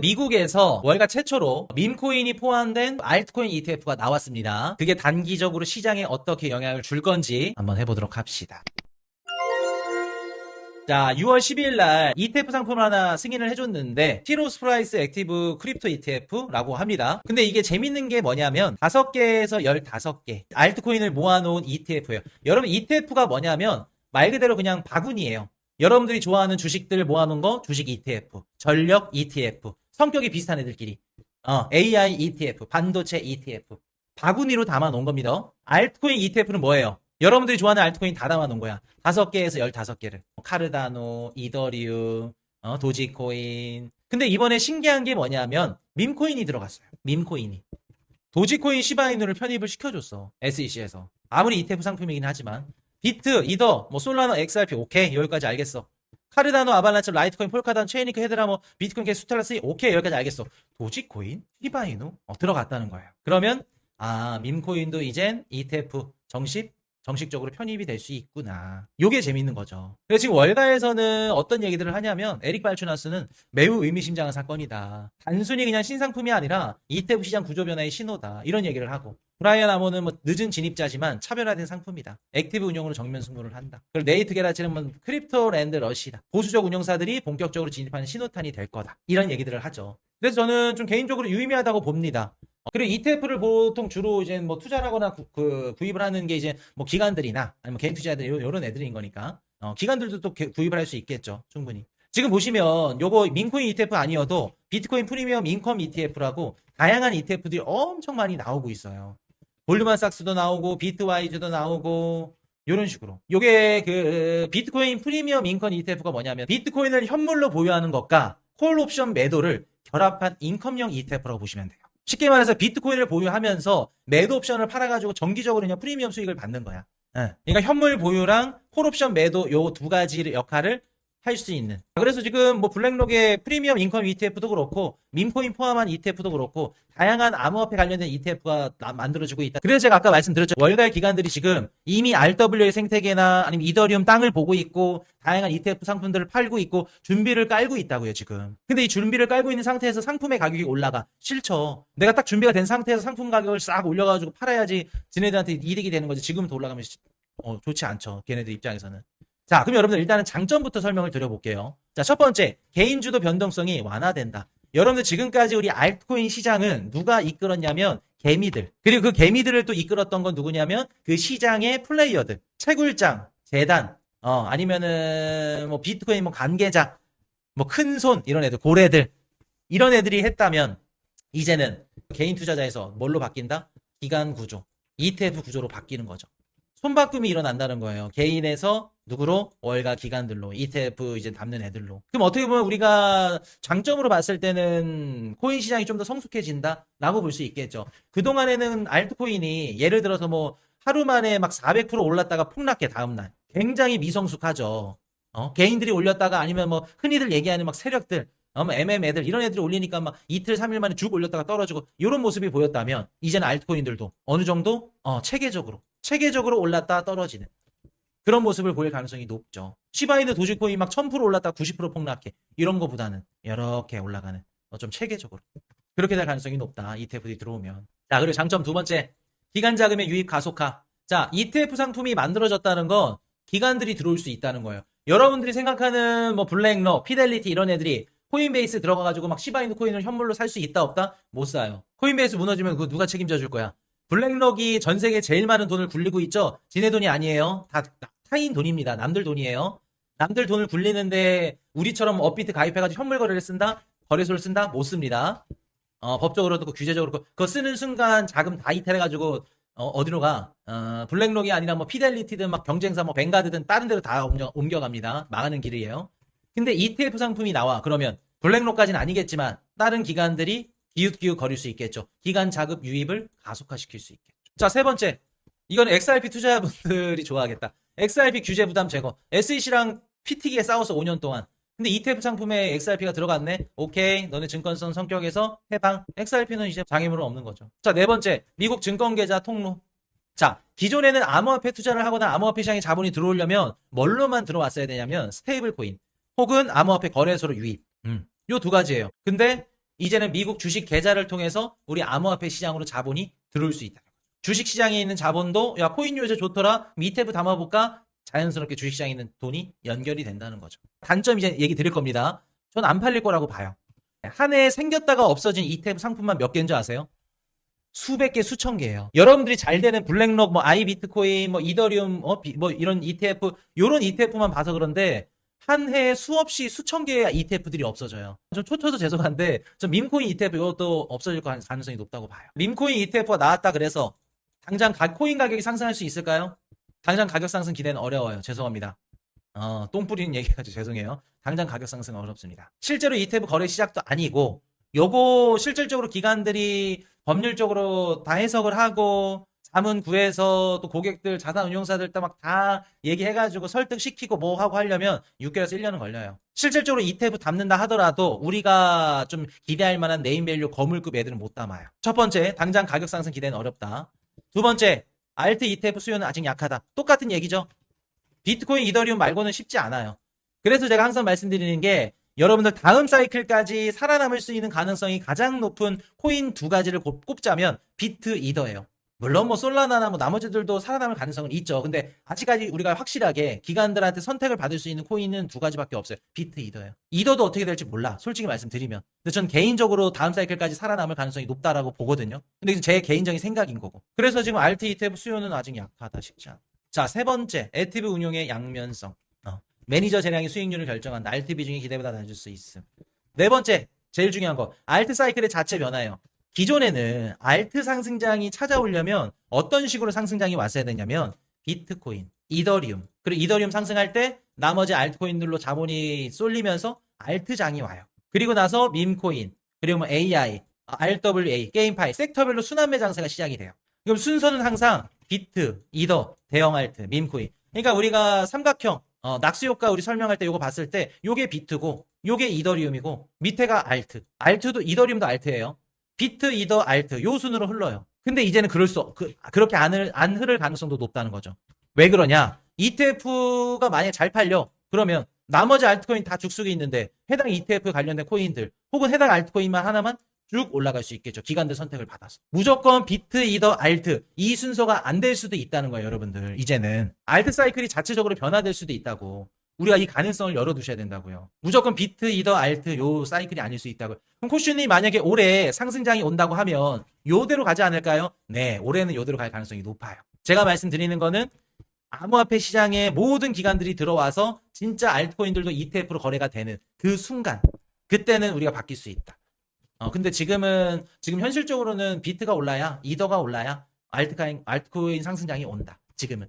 미국에서 월가 최초로 밈코인이 포함된 알트코인 ETF가 나왔습니다. 그게 단기적으로 시장에 어떻게 영향을 줄 건지 한번 해보도록 합시다. 자, 6월 12일 날 ETF 상품을 하나 승인을 해줬는데 티로스 프라이스 액티브 크립토 ETF라고 합니다. 근데 이게 재밌는 게 뭐냐면 5개에서 15개 알트코인을 모아놓은 ETF예요. 여러분 ETF가 뭐냐면 말 그대로 그냥 바구니예요. 여러분들이 좋아하는 주식들 모아놓은 거 주식 ETF, 전력 ETF, 성격이 비슷한 애들끼리 AI ETF, 반도체 ETF 바구니로 담아놓은 겁니다. 알트코인 ETF는 뭐예요? 여러분들이 좋아하는 알트코인 다 담아놓은 거야. 5개에서 15개를. 카르다노, 이더리움, 도지코인. 근데 이번에 신기한 게 뭐냐면 밈코인이 들어갔어요. 밈코인이. 도지코인 시바이누를 편입을 시켜줬어. SEC에서. 아무리 ETF 상품이긴 하지만. 비트, 이더, 뭐 솔라나, XRP 오케이 여기까지 알겠어. 카르다노, 아발란체, 라이트코인, 폴카단, 체이니크, 헤드라, 뭐 비트코인, 게스, 스텔라스 오케이 여기까지 알겠어. 도지코인, 시바이누 들어갔다는 거예요. 그러면 밈코인도 이젠 ETF 정식적으로 편입이 될 수 있구나. 요게 재밌는 거죠. 그래서 지금 월가에서는 어떤 얘기들을 하냐면 에릭 발추나스는 매우 의미심장한 사건이다. 단순히 그냥 신상품이 아니라 ETF 시장 구조 변화의 신호다. 이런 얘기를 하고 브라이언 아모는 뭐 늦은 진입자지만 차별화된 상품이다. 액티브 운용으로 정면 승부를 한다. 그리고 네이트 게라치는 뭐 크립토랜드 러시다. 보수적 운용사들이 본격적으로 진입하는 신호탄이 될 거다. 이런 얘기들을 하죠. 그래서 저는 좀 개인적으로 유의미하다고 봅니다. 그리고 ETF를 보통 주로 이제 뭐 투자를 하거나 구입을 하는 게 이제 뭐 기관들이나 아니면 개인 투자자들 이런 애들인 거니까 기관들도 또 구입을 할 수 있겠죠. 충분히. 지금 보시면 요거 민코인 ETF 아니어도 비트코인 프리미엄 인컴 ETF라고 다양한 ETF들이 엄청 많이 나오고 있어요. 골드만삭스도 나오고 비트와이즈도 나오고 이런 식으로. 요게 그 비트코인 프리미엄 인컴 ETF가 뭐냐면 비트코인을 현물로 보유하는 것과 콜 옵션 매도를 결합한 인컴형 ETF라고 보시면 돼요. 쉽게 말해서 비트코인을 보유하면서 매도 옵션을 팔아가지고 정기적으로 그냥 프리미엄 수익을 받는 거야. 그러니까 현물 보유랑 콜옵션 매도 요 두 가지 역할을 할 수 있는. 그래서 지금 뭐 블랙록의 프리미엄 인컴 ETF도 그렇고 밈코인 포함한 ETF도 그렇고 다양한 암호화폐 관련된 ETF가 만들어지고 있다. 그래서 제가 아까 말씀드렸죠. 월가의 기관들이 지금 이미 RWA 생태계나 아니면 이더리움 땅을 보고 있고 다양한 ETF 상품들을 팔고 있고 준비를 깔고 있다고요 지금. 근데 이 준비를 깔고 있는 상태에서 상품의 가격이 올라가. 싫죠. 내가 딱 준비가 된 상태에서 상품 가격을 싹 올려가지고 팔아야지 지네들한테 이득이 되는 거지. 지금 더 올라가면 좋지 않죠. 걔네들 입장에서는. 자, 그럼 여러분들 일단은 장점부터 설명을 드려볼게요. 자, 첫 번째, 개인주도 변동성이 완화된다. 여러분들 지금까지 우리 알트코인 시장은 누가 이끌었냐면 개미들. 그리고 그 개미들을 또 이끌었던 건 누구냐면 그 시장의 플레이어들. 채굴장, 재단, 아니면은 뭐 비트코인 뭐 관계자, 뭐 큰손 이런 애들, 고래들 이런 애들이 했다면 이제는 개인 투자자에서 뭘로 바뀐다? 기관 구조, ETF 구조로 바뀌는 거죠. 손바꿈이 일어난다는 거예요. 개인에서 누구로? 월가 기관들로, ETF 이제 담는 애들로. 그럼 어떻게 보면 우리가 장점으로 봤을 때는 코인 시장이 좀 더 성숙해진다라고 볼 수 있겠죠. 그동안에는 알트코인이 예를 들어서 뭐 하루 만에 막 400% 올랐다가 폭락해 다음날. 굉장히 미성숙하죠. 개인들이 올렸다가 아니면 뭐 흔히들 얘기하는 막 세력들, 뭐 MM 애들 이런 애들이 올리니까 막 이틀 3일 만에 쭉 올렸다가 떨어지고 이런 모습이 보였다면 이제는 알트코인들도 어느 정도 체계적으로 올랐다 떨어지는 그런 모습을 보일 가능성이 높죠. 시바이누 도지코인 막 1000% 올랐다 90% 폭락해. 이런 거보다는 이렇게 올라가는 좀 체계적으로. 그렇게 될 가능성이 높다. ETF들이 들어오면. 자, 그리고 장점 두 번째. 기관 자금의 유입 가속화. 자, ETF 상품이 만들어졌다는 건 기관들이 들어올 수 있다는 거예요. 여러분들이 생각하는 뭐 블랙록, 피델리티 이런 애들이 코인베이스 들어가가지고 막 시바이누 코인을 현물로 살 수 있다 없다? 못 사요. 코인베이스 무너지면 그거 누가 책임져 줄 거야? 블랙록이 전 세계 제일 많은 돈을 굴리고 있죠. 지네 돈이 아니에요. 다 타인 돈입니다. 남들 돈이에요. 남들 돈을 굴리는데 우리처럼 업비트 가입해가지고 현물 거래를 쓴다? 거래소를 쓴다? 못 씁니다. 법적으로도 규제적으로 그거 쓰는 순간 자금 다 이탈해가지고 어디로 가? 블랙록이 아니라 뭐 피델리티든 막 경쟁사 뭐 뱅가드든 다른 데로 다 옮겨갑니다. 망하는 길이에요. 근데 ETF 상품이 나와. 그러면 블랙록까지는 아니겠지만 다른 기관들이 기웃기웃 거릴 수 있겠죠. 기관 자금 유입을 가속화시킬 수 있겠죠. 자, 세 번째. 이건 XRP 투자자분들이 좋아하겠다. XRP 규제 부담 제거. SEC랑 피튀기에 싸워서 5년 동안. 근데 ETF 상품에 XRP가 들어갔네? 오케이. 너네 증권성 성격에서 해방. XRP는 이제 장애물은 없는 거죠. 자, 네 번째. 미국 증권계좌 통로. 자, 기존에는 암호화폐 투자를 하거나 암호화폐 시장에 자본이 들어오려면 뭘로만 들어왔어야 되냐면 스테이블 코인 혹은 암호화폐 거래소로 유입. 요 두 가지예요. 근데 이제는 미국 주식 계좌를 통해서 우리 암호화폐 시장으로 자본이 들어올 수 있다. 주식 시장에 있는 자본도 야 코인 요새 좋더라. ETF 담아볼까? 자연스럽게 주식 시장에 있는 돈이 연결이 된다는 거죠. 단점 이제 얘기 드릴 겁니다. 전 안 팔릴 거라고 봐요. 한 해에 생겼다가 없어진 ETF 상품만 몇 개인 줄 아세요? 수백 개, 수천 개예요. 여러분들이 잘 되는 블랙록, 뭐 아이비트코인, 뭐 이더리움, 뭐 이런 ETF, 요런 ETF만 봐서 그런데 한 해에 수없이 수천 개의 ETF들이 없어져요. 좀 초쳐서 죄송한데 좀 밈코인 ETF 이것도 없어질 가능성이 높다고 봐요. 밈코인 ETF가 나왔다 그래서 당장 코인 가격이 상승할 수 있을까요? 당장 가격 상승 기대는 어려워요. 죄송합니다. 똥 뿌리는 얘기가지고 죄송해요. 당장 가격 상승은 어렵습니다. 실제로 ETF 거래 시작도 아니고 요거 실질적으로 기관들이 법률적으로 다 해석을 하고 자문 구해서 또 고객들 자산운용사들 막 다 얘기해가지고 설득시키고 뭐 하고 하려면 6개월에서 1년은 걸려요. 실질적으로 ETF 담는다 하더라도 우리가 좀 기대할 만한 네임밸류 거물급 애들은 못 담아요. 첫 번째, 당장 가격 상승 기대는 어렵다. 두 번째, 알트 ETF 수요는 아직 약하다. 똑같은 얘기죠. 비트코인, 이더리움 말고는 쉽지 않아요. 그래서 제가 항상 말씀드리는 게 여러분들 다음 사이클까지 살아남을 수 있는 가능성이 가장 높은 코인 두 가지를 꼽자면 비트, 이더예요. 물론 뭐 솔라나나 뭐 나머지들도 살아남을 가능성은 있죠. 근데 아직까지 우리가 확실하게 기관들한테 선택을 받을 수 있는 코인은 두 가지밖에 없어요. 비트, 이더예요. 이더도 어떻게 될지 몰라. 솔직히 말씀드리면. 근데 전 개인적으로 다음 사이클까지 살아남을 가능성이 높다라고 보거든요. 근데 이건 제 개인적인 생각인 거고. 그래서 지금 알트 ETF 수요는 아직 약하다 싶지 않아. 자, 세 번째, 액티브 운용의 양면성. 매니저 재량이 수익률을 결정한다. 알트 비중이 기대보다 낮을 수 있음. 네 번째, 제일 중요한 거, 알트 사이클의 자체 변화예요. 기존에는 알트 상승장이 찾아오려면 어떤 식으로 상승장이 왔어야 되냐면 비트코인, 이더리움, 그리고 이더리움 상승할 때 나머지 알트코인들로 자본이 쏠리면서 알트장이 와요. 그리고 나서 밈코인, 그리고 뭐 AI, RWA, 게임파이, 섹터별로 순환매 장세가 시작이 돼요. 그럼 순서는 항상 비트, 이더, 대형 알트, 밈코인. 그러니까 우리가 삼각형, 낙수 효과 우리 설명할 때 요거 봤을 때 요게 비트고 요게 이더리움이고 밑에가 알트. 알트도 이더리움도 알트예요. 비트, 이더, 알트 요 순으로 흘러요. 근데 이제는 그렇게 안 흐를 가능성도 높다는 거죠. 왜 그러냐? ETF가 만약에 잘 팔려. 그러면 나머지 알트코인 다 죽속에 있는데 해당 ETF 관련된 코인들 혹은 해당 알트코인만 하나만 쭉 올라갈 수 있겠죠. 기관들 선택을 받아서. 무조건 비트, 이더, 알트 이 순서가 안 될 수도 있다는 거예요. 여러분들. 이제는 알트 사이클이 자체적으로 변화될 수도 있다고. 우리가 이 가능성을 열어두셔야 된다고요. 무조건 비트, 이더, 알트 요 사이클이 아닐 수 있다고요. 그럼 코슈님 만약에 올해 상승장이 온다고 하면 요대로 가지 않을까요? 네, 올해는 요대로 갈 가능성이 높아요. 제가 말씀드리는 거는 암호화폐 시장에 모든 기관들이 들어와서 진짜 알트코인들도 ETF로 거래가 되는 그 순간 그때는 우리가 바뀔 수 있다. 근데 지금 현실적으로는 비트가 올라야, 이더가 올라야 알트코인 상승장이 온다. 지금은.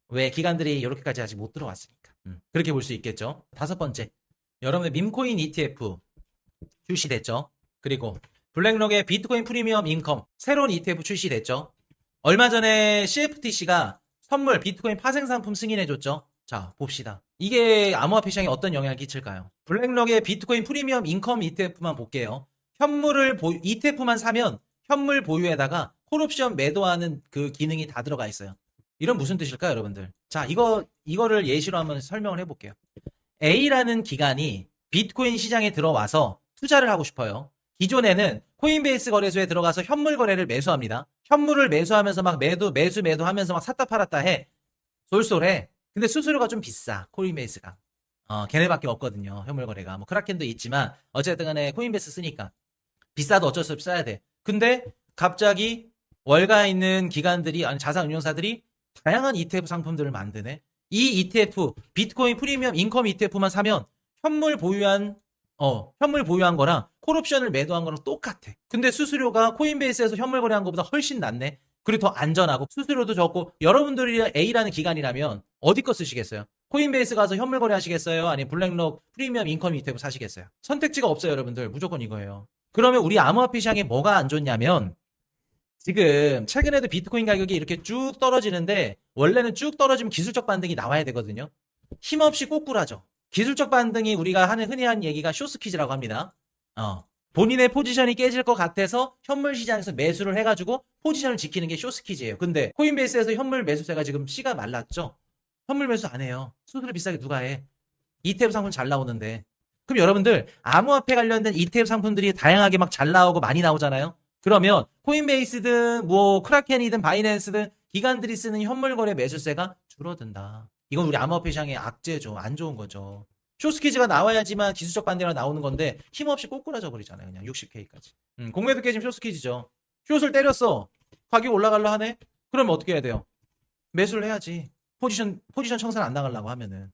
왜? 기관들이 이렇게까지 아직 못 들어왔으니까. 그렇게 볼 수 있겠죠. 다섯 번째. 여러분의 밈코인 ETF 출시됐죠. 그리고 블랙록의 비트코인 프리미엄 인컴 새로운 ETF 출시됐죠. 얼마 전에 CFTC가 선물 비트코인 파생 상품 승인해줬죠. 자, 봅시다. 이게 암호화폐 시장에 어떤 영향을 끼칠까요? 블랙록의 비트코인 프리미엄 인컴 ETF만 볼게요. ETF만 사면 현물 보유에다가 콜옵션 매도하는 그 기능이 다 들어가 있어요. 이런 무슨 뜻일까요, 여러분들? 자, 이거를 예시로 한번 설명을 해볼게요. A라는 기관이 비트코인 시장에 들어와서 투자를 하고 싶어요. 기존에는 코인베이스 거래소에 들어가서 현물 거래를 매수합니다. 현물을 매수하면서 막 매도하면서 막 샀다 팔았다 해. 쏠쏠해. 근데 수수료가 좀 비싸, 코인베이스가. 걔네밖에 없거든요, 현물 거래가. 뭐 크라켄도 있지만 어쨌든 간에 코인베이스 쓰니까. 비싸도 어쩔 수 없이 써야 돼. 근데 갑자기 월가 있는 기관들이, 아니 자산운용사들이 다양한 ETF 상품들을 만드네. 이 ETF, 비트코인 프리미엄 인컴 ETF만 사면 현물 보유한 거랑 콜옵션을 매도한 거랑 똑같아. 근데 수수료가 코인베이스에서 현물 거래한 것보다 훨씬 낫네. 그리고 더 안전하고 수수료도 적고. 여러분들이 A라는 기관이라면 어디 거 쓰시겠어요? 코인베이스 가서 현물 거래 하시겠어요? 아니면 블랙록 프리미엄 인컴 ETF 사시겠어요? 선택지가 없어요, 여러분들. 무조건 이거예요. 그러면 우리 암호화폐 시장에 뭐가 안 좋냐면 지금 최근에도 비트코인 가격이 이렇게 쭉 떨어지는데 원래는 쭉 떨어지면 기술적 반등이 나와야 되거든요. 힘없이 꼬꾸라져. 기술적 반등이 우리가 흔히 하는 얘기가 숏스퀴즈라고 합니다. 본인의 포지션이 깨질 것 같아서 현물 시장에서 매수를 해가지고 포지션을 지키는 게 숏스퀴즈예요. 근데 코인베이스에서 현물 매수세가 지금 씨가 말랐죠. 현물 매수 안 해요. 수수료 비싸게 누가 해? ETF 상품 잘 나오는데. 그럼 여러분들 암호화폐 관련된 ETF 상품들이 다양하게 막 잘 나오고 많이 나오잖아요. 그러면 코인베이스든 뭐 크라켄이든 바이낸스든 기관들이 쓰는 현물 거래 매수세가 줄어든다. 이건 우리 암호화폐 시장의 악재죠. 안 좋은 거죠. 쇼스키즈가 나와야지만 기술적 반대가 나오는 건데 힘없이 꼬꾸라져 버리잖아요. 그냥 60K까지. 공매도 깨지면 쇼스키즈죠. 숏을 때렸어. 가격 올라갈라 하네. 그러면 어떻게 해야 돼요? 매수를 해야지. 포지션 청산 안 나가려고 하면은.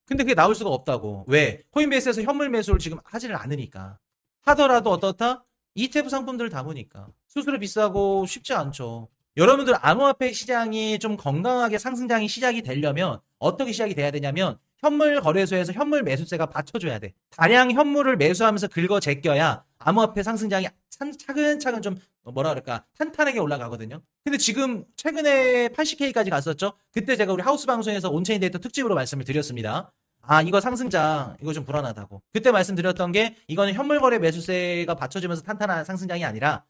근데 그게 나올 수가 없다고. 왜? 코인베이스에서 현물 매수를 지금 하지를 않으니까. 하더라도 어떻다? ETF 상품들을 다 보니까. 수수료 비싸고 쉽지 않죠. 여러분들 암호화폐 시장이 좀 건강하게 상승장이 시작이 되려면 어떻게 시작이 돼야 되냐면 현물 거래소에서 현물 매수세가 받쳐줘야 돼. 다량 현물을 매수하면서 긁어 제껴야 암호화폐 상승장이 차근차근 좀 뭐라 그럴까 탄탄하게 올라가거든요. 근데 지금 최근에 80K까지 갔었죠. 그때 제가 우리 하우스 방송에서 온체인 데이터 특집으로 말씀을 드렸습니다. 아, 이거 상승장, 이거 좀 불안하다고. 그때 말씀드렸던 게, 이거는 현물거래 매수세가 받쳐주면서 탄탄한 상승장이 아니라,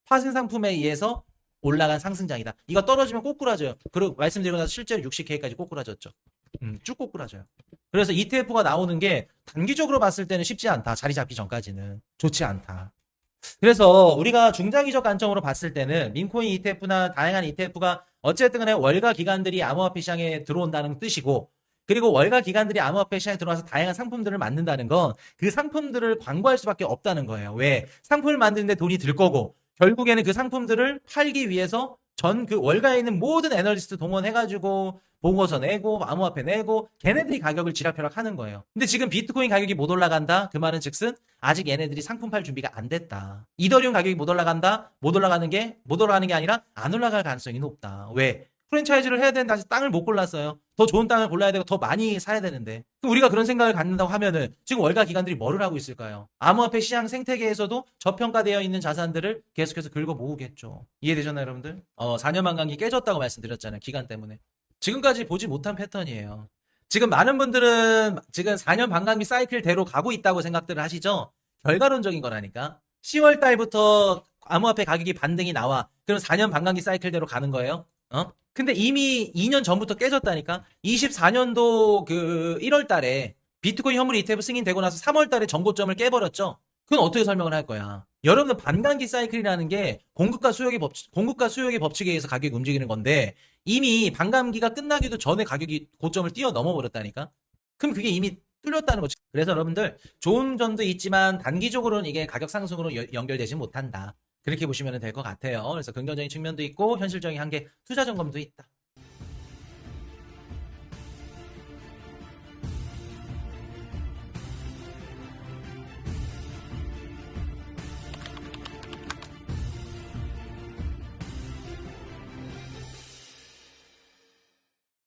파생 상품에 의해서 올라간 상승장이다. 이거 떨어지면 꼬꾸라져요. 그리고 말씀드리고 나서 실제로 60K까지 꼬꾸라졌죠. 쭉 꼬꾸라져요. 그래서 ETF가 나오는 게 단기적으로 봤을 때는 쉽지 않다. 자리 잡기 전까지는. 좋지 않다. 그래서 우리가 중장기적 관점으로 봤을 때는 민코인 ETF나 다양한 ETF가 어쨌든 간에 월가 기관들이 암호화폐 시장에 들어온다는 뜻이고, 그리고 월가 기관들이 암호화폐 시장에 들어와서 다양한 상품들을 만든다는 건 그 상품들을 광고할 수밖에 없다는 거예요. 왜? 상품을 만드는데 돈이 들 거고 결국에는 그 상품들을 팔기 위해서 전 그 월가에 있는 모든 애널리스트 동원해가지고 보고서 내고 암호화폐 내고 걔네들이 가격을 지락펴락 하는 거예요. 근데 지금 비트코인 가격이 못 올라간다? 그 말은 즉슨 아직 얘네들이 상품 팔 준비가 안 됐다. 이더리움 가격이 못 올라간다? 못 올라가는 게 아니라 안 올라갈 가능성이 높다. 왜? 프랜차이즈를 해야 되는데 아직 땅을 못 골랐어요. 더 좋은 땅을 골라야 되고 더 많이 사야 되는데. 그럼 우리가 그런 생각을 갖는다고 하면은 지금 월가 기관들이 뭐를 하고 있을까요? 암호화폐 시장 생태계에서도 저평가되어 있는 자산들을 계속해서 긁어 모으겠죠. 이해되셨나요, 여러분들? 4년 만간기 깨졌다고 말씀드렸잖아요. 기간 때문에. 지금까지 보지 못한 패턴이에요. 지금 많은 분들은 지금 4년 반감기 사이클대로 가고 있다고 생각들을 하시죠? 결과론적인 거라니까. 10월 달부터 암호화폐 가격이 반등이 나와. 그럼 4년 반감기 사이클대로 가는 거예요? 근데 이미 2년 전부터 깨졌다니까? 24년도 그 1월 달에 비트코인 현물 ETF 승인되고 나서 3월 달에 전고점을 깨버렸죠? 그건 어떻게 설명을 할 거야? 여러분들 반감기 사이클이라는 게 공급과 수요의 법칙에 의해서 가격이 움직이는 건데 이미 반감기가 끝나기도 전에 가격이 고점을 뛰어넘어 버렸다니까? 그럼 그게 이미 뚫렸다는 거지. 그래서 여러분들 좋은 점도 있지만 단기적으로는 이게 가격 상승으로 연결되지 못한다. 그렇게 보시면 될 것 같아요. 그래서 긍정적인 측면도 있고 현실적인 한계, 투자 점검도 있다.